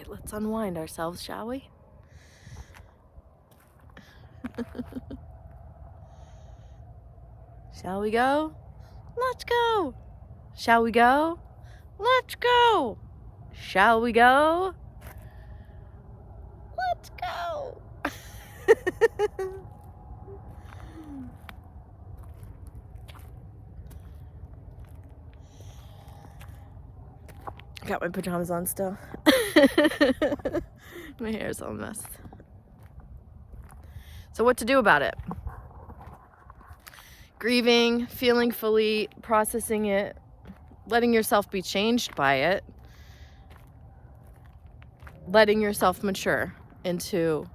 right, let's unwind ourselves, shall we? Shall we go? Let's go! Shall we go? Let's go! Shall we go? Let's go! Got my pajamas on still. My hair's all a mess. So what to do about it? Grieving, feeling fully, processing it, letting yourself be changed by it, letting yourself mature into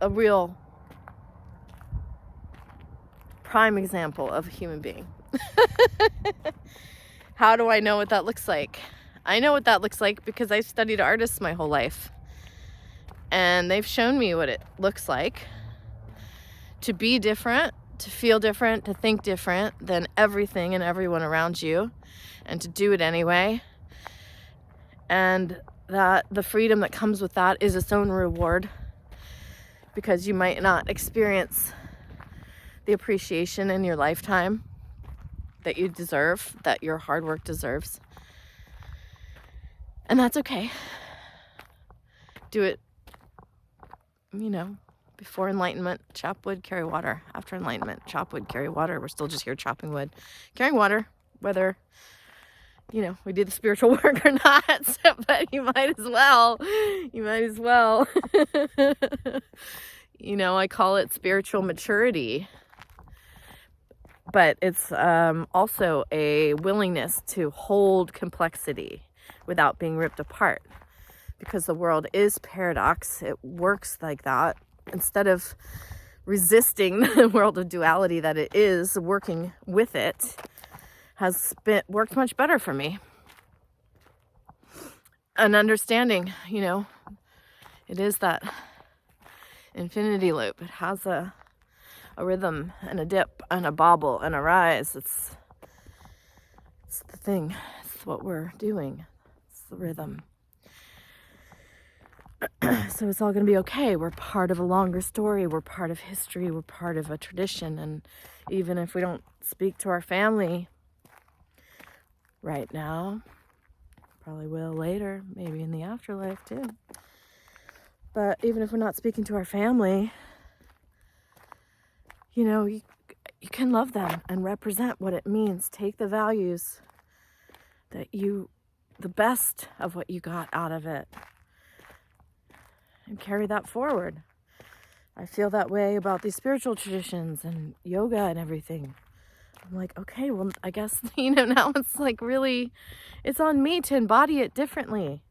a real prime example of a human being. How do I know what that looks like? I know what that looks like because I've studied artists my whole life. And they've shown me what it looks like to be different, to feel different, to think different than everything and everyone around you, and to do it anyway. And that the freedom that comes with that is its own reward, because you might not experience the appreciation in your lifetime that you deserve, that your hard work deserves. And that's okay. Do it, before enlightenment, chop wood, carry water. After enlightenment, chop wood, carry water. We're still just here chopping wood, carrying water, whether, we do the spiritual work or not. But you might as well. I call it spiritual maturity. But it's also a willingness to hold complexity without being ripped apart. Because the world is paradox. It works like that. Instead of resisting the world of duality that it is, working with it has worked much better for me. And understanding, it is that infinity loop. It has a rhythm and a dip and a bobble and a rise. It's the thing. It's what we're doing. It's the rhythm. So it's all going to be okay. We're part of a longer story. We're part of history. We're part of a tradition. And even if we don't speak to our family right now, probably will later, maybe in the afterlife too. But even if we're not speaking to our family, you can love them and represent what it means. Take the values the best of what you got out of it, and carry that forward. I feel that way about these spiritual traditions and yoga and everything. I'm like, okay, well, I guess, now it's like really, it's on me to embody it differently.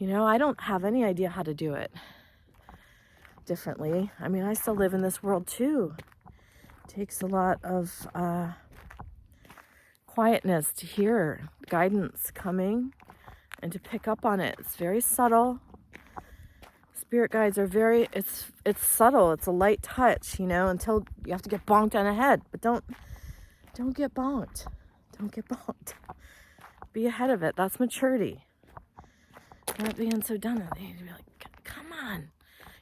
I don't have any idea how to do it differently. I mean, I still live in this world too. It takes a lot of quietness to hear guidance coming and to pick up on it. It's very subtle. Spirit guides are it's subtle. It's a light touch, until you have to get bonked on the head. But don't get bonked. Don't get bonked. Be ahead of it. That's maturity. Not being so done with it. You'd be like, come on.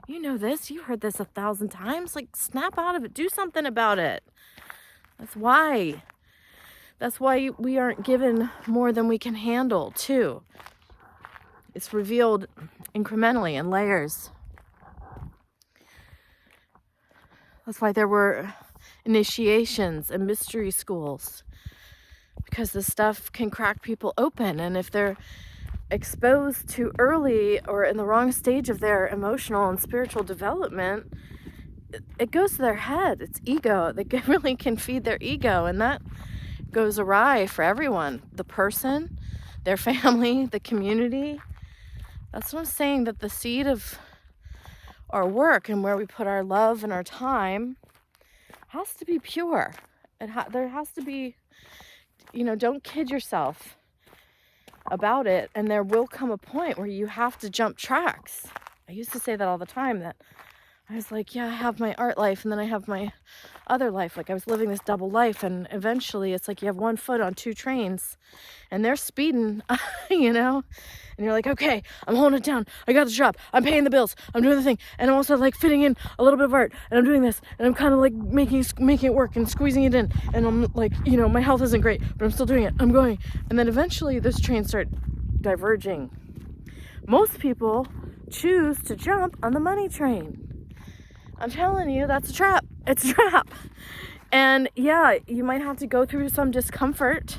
You know this. You heard this 1,000 times. Like, snap out of it. Do something about it. That's why we aren't given more than we can handle, too. It's revealed incrementally in layers. That's why there were initiations and mystery schools, because this stuff can crack people open. And if they're exposed too early or in the wrong stage of their emotional and spiritual development, it goes to their head. It's ego. They really can feed their ego, and that goes awry for everyone. The person, their family, the community. That's what I'm saying, that the seed of our work and where we put our love and our time has to be pure. There has to be, don't kid yourself about it. And there will come a point where you have to jump tracks. I used to say that all the time, that I was like, yeah, I have my art life and then I have my other life. Like I was living this double life, and eventually it's like you have one foot on two trains and they're speeding, you know? And you're like, okay, I'm holding it down. I got the job. I'm paying the bills. I'm doing the thing. And I'm also like fitting in a little bit of art, and I'm doing this, and I'm kind of like making it work and squeezing it in. And I'm like, you know, my health isn't great, but I'm still doing it. I'm going. And then eventually those trains start diverging. Most people choose to jump on the money train. I'm telling you, that's a trap. It's a trap. And yeah, you might have to go through some discomfort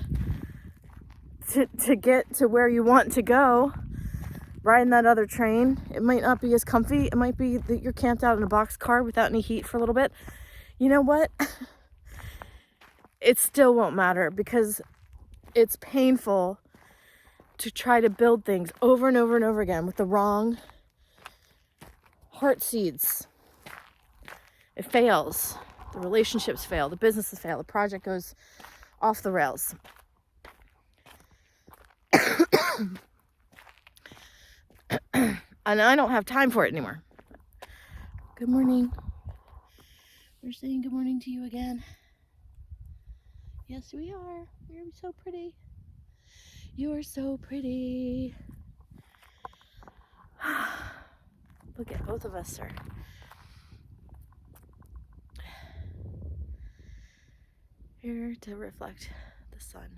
to get to where you want to go, riding that other train. It might not be as comfy. It might be that you're camped out in a box car without any heat for a little bit. You know what? It still won't matter, because it's painful to try to build things over and over and over again with the wrong heart seeds. It fails. The relationships fail. The businesses fail. The project goes off the rails. And I don't have time for it anymore. Good morning. We're saying good morning to you again. Yes, we are. You're so pretty. You are so pretty. Look at both of us, sir. Here to reflect the sun.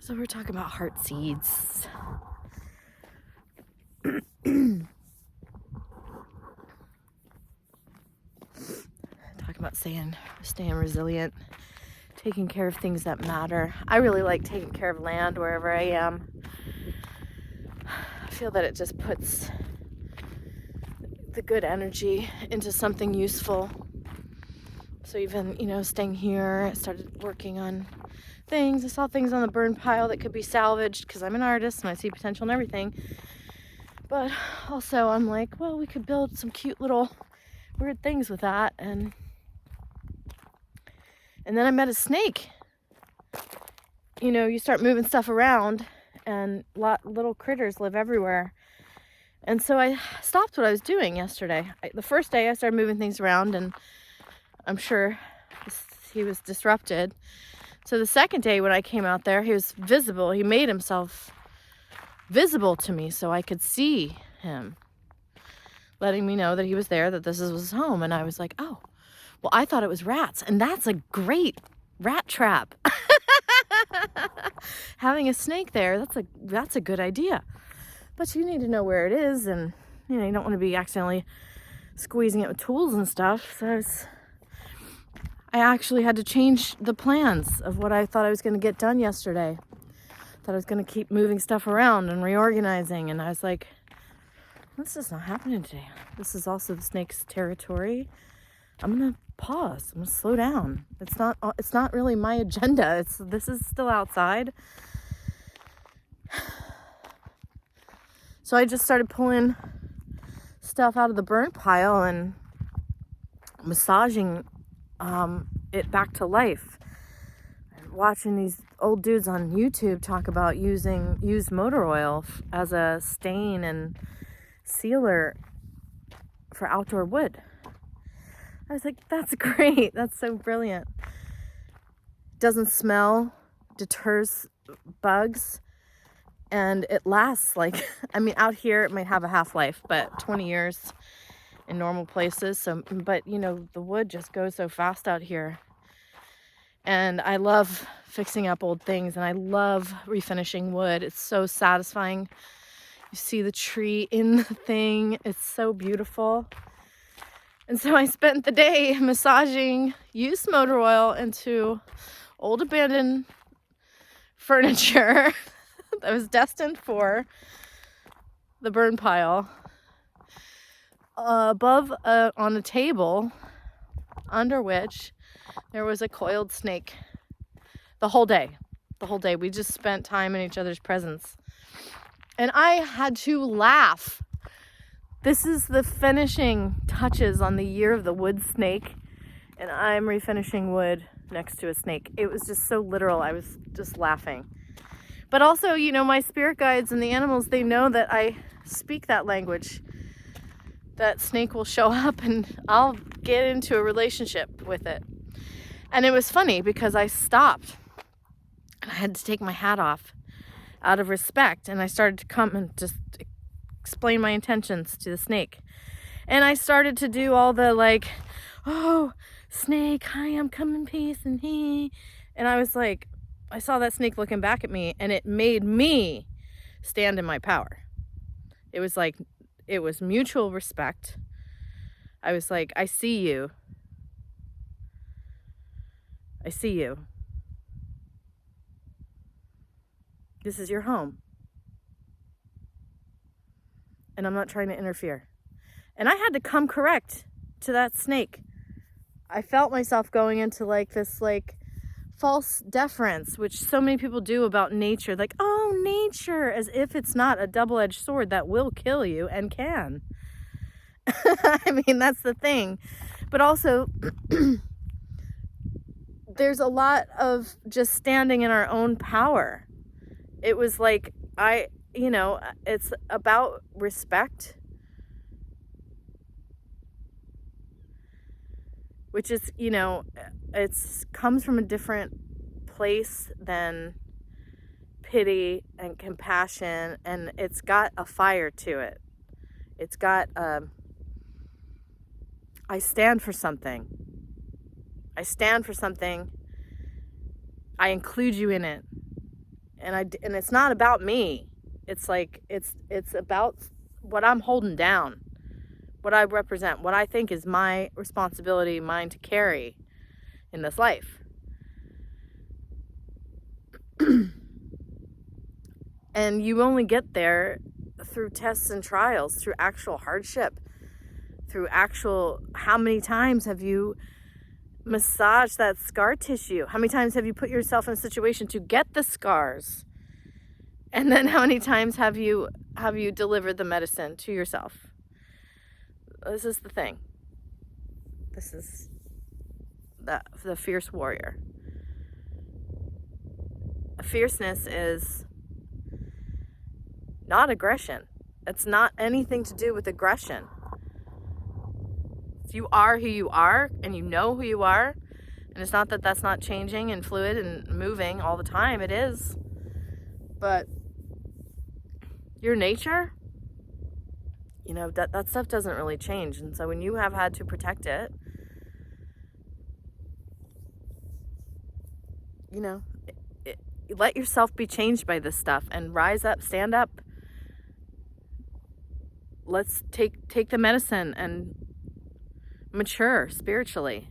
So we're talking about heart seeds. Talking about staying resilient, taking care of things that matter. I really like taking care of land wherever I am. I feel that it just puts the good energy into something useful. So even, you know, staying here, I started working on things. I saw things on the burn pile that could be salvaged, because I'm an artist and I see potential in everything. But also I'm like, well, we could build some cute little weird things with that. And then I met a snake. You know, you start moving stuff around and little critters live everywhere. And so I stopped what I was doing yesterday. The first day I started moving things around, and I'm sure he was disrupted. So the second day when I came out there, he was visible. He made himself visible to me so I could see him, letting me know that he was there, that this was his home. And I was like, oh, well, I thought it was rats. And that's a great rat trap. Having a snake there, that's a good idea. But you need to know where it is, and you know, you don't want to be accidentally squeezing it with tools and stuff. So I actually had to change the plans of what I thought I was going to get done yesterday. Thought I was going to keep moving stuff around and reorganizing, and I was like, this is not happening today. This is also the snake's territory. I'm going to pause. I'm going to slow down. It's not really my agenda. This is still outside. So I just started pulling stuff out of the burn pile and massaging it back to life. Watching these old dudes on YouTube talk about using used motor oil as a stain and sealer for outdoor wood. I was like, that's great. That's so brilliant. Doesn't smell, deters bugs. And it lasts like, I mean, out here it might have a half-life, but 20 years in normal places. So, but you know, the wood just goes so fast out here. And I love fixing up old things, and I love refinishing wood. It's so satisfying. You see the tree in the thing. It's so beautiful. And so I spent the day massaging used motor oil into old abandoned furniture that was destined for the burn pile, above on a table under which there was a coiled snake. The whole day we just spent time in each other's presence, and I had to laugh. This is the finishing touches on the year of the wood snake, and I'm refinishing wood next to a snake. It was just so literal. I was just laughing. But also, you know, my spirit guides and the animals, they know that I speak that language. That snake will show up and I'll get into a relationship with it. And it was funny because I stopped and I had to take my hat off out of respect. And I started to come and just explain my intentions to the snake. And I started to do all the like, oh, snake, hi, I'm coming in peace and he. And I was like, I saw that snake looking back at me and it made me stand in my power. It was like, it was mutual respect. I was like, I see you. I see you. This is your home. And I'm not trying to interfere. And I had to come correct to that snake. I felt myself going into like this like false deference, which so many people do about nature. Like, oh, nature, as if it's not a double-edged sword that will kill you and can. I mean, that's the thing. But also, there's a lot of just standing in our own power. It was like, you know, it's about respect, which is, you know, it's comes from a different place than pity and compassion, and it's got a fire to it. It's got I stand for something. I stand for something. I include you in it. And it's not about me. It's like it's about what I'm holding down, what I represent, what I think is my responsibility, mine to carry in this life. And you only get there through tests and trials, through actual hardship, through actual, how many times have you massaged that scar tissue? How many times have you put yourself in a situation to get the scars? And then how many times have you delivered the medicine to yourself? This is the thing. This is the fierce warrior. Fierceness is not aggression. It's not anything to do with aggression. You are who you are, and you know who you are. And it's not that that's not changing and fluid and moving all the time. It is. But your nature, you know, that stuff doesn't really change. And so when you have had to protect it, you know, let yourself be changed by this stuff and rise up, stand up. Let's take the medicine and mature spiritually.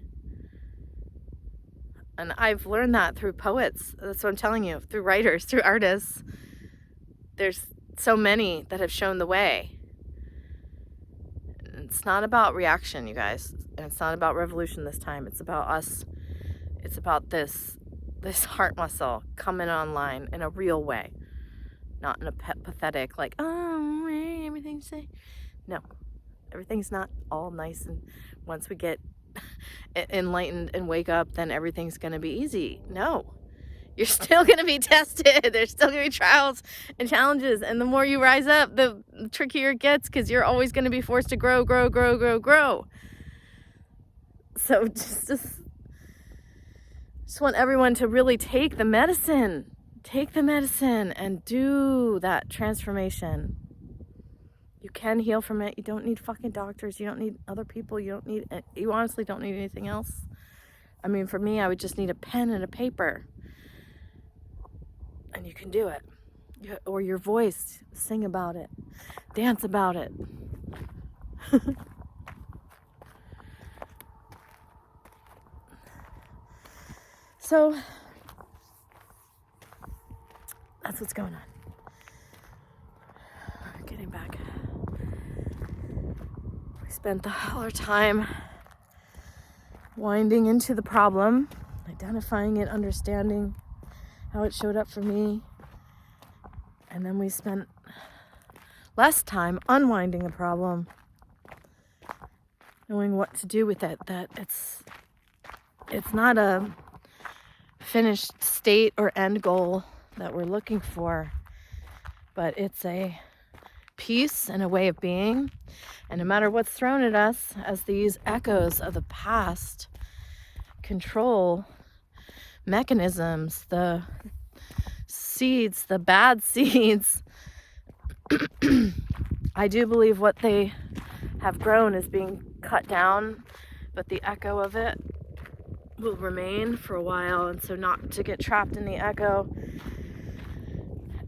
And I've learned that through poets. That's what I'm telling you. Through writers, through artists. There's so many that have shown the way. It's not about reaction, you guys. And it's not about revolution this time. It's about us. It's about this heart muscle coming online in a real way. Not in a pathetic, like, oh, everything's safe. No. Everything's not all nice, and once we get enlightened and wake up, then everything's going to be easy. No. You're still going to be tested. There's still going to be trials and challenges, and the more you rise up, the trickier it gets, because you're always going to be forced to grow. So just want everyone to really take the medicine. Take the medicine and do that transformation. You can heal from it. You don't need fucking doctors. You don't need other people. You honestly don't need anything else. I mean, for me, I would just need a pen and a paper. And you can do it. Or your voice. Sing about it. Dance about it. So, that's what's going on. Getting back. We spent all our time winding into the problem, identifying it, understanding how it showed up for me. And then we spent less time unwinding the problem, knowing what to do with it, that it's not a finished state or end goal. that we're looking for, but it's a peace and a way of being. And no matter what's thrown at us, as these echoes of the past control mechanisms, the seeds, the bad seeds, I do believe what they have grown is being cut down, but the echo of it will remain for a while. And so not to get trapped in the echo,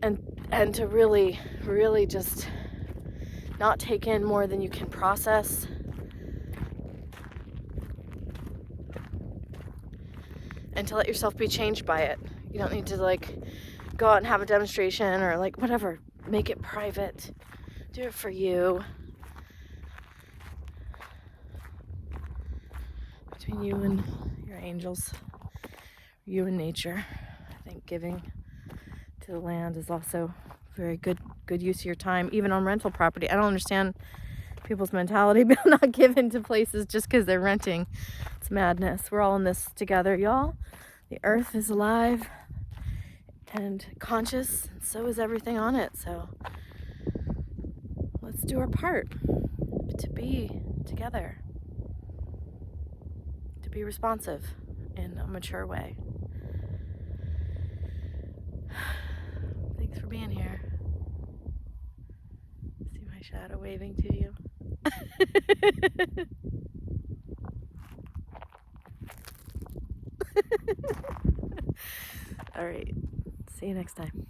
and to really just not take in more than you can process. And to let yourself be changed by it. You don't need to like go out and have a demonstration or like whatever. Make it private. Do it for you. Between you and your angels, you and nature. I think giving to the land is also very good use of your time, even on rental property. I don't understand people's mentality about not giving to places just because they're renting. It's madness. We're all in this together, y'all. The earth is alive and conscious, and so is everything on it. So let's do our part to be together, to be responsive in a mature way. Thanks for being here. See my shadow waving to you? All right. See you next time.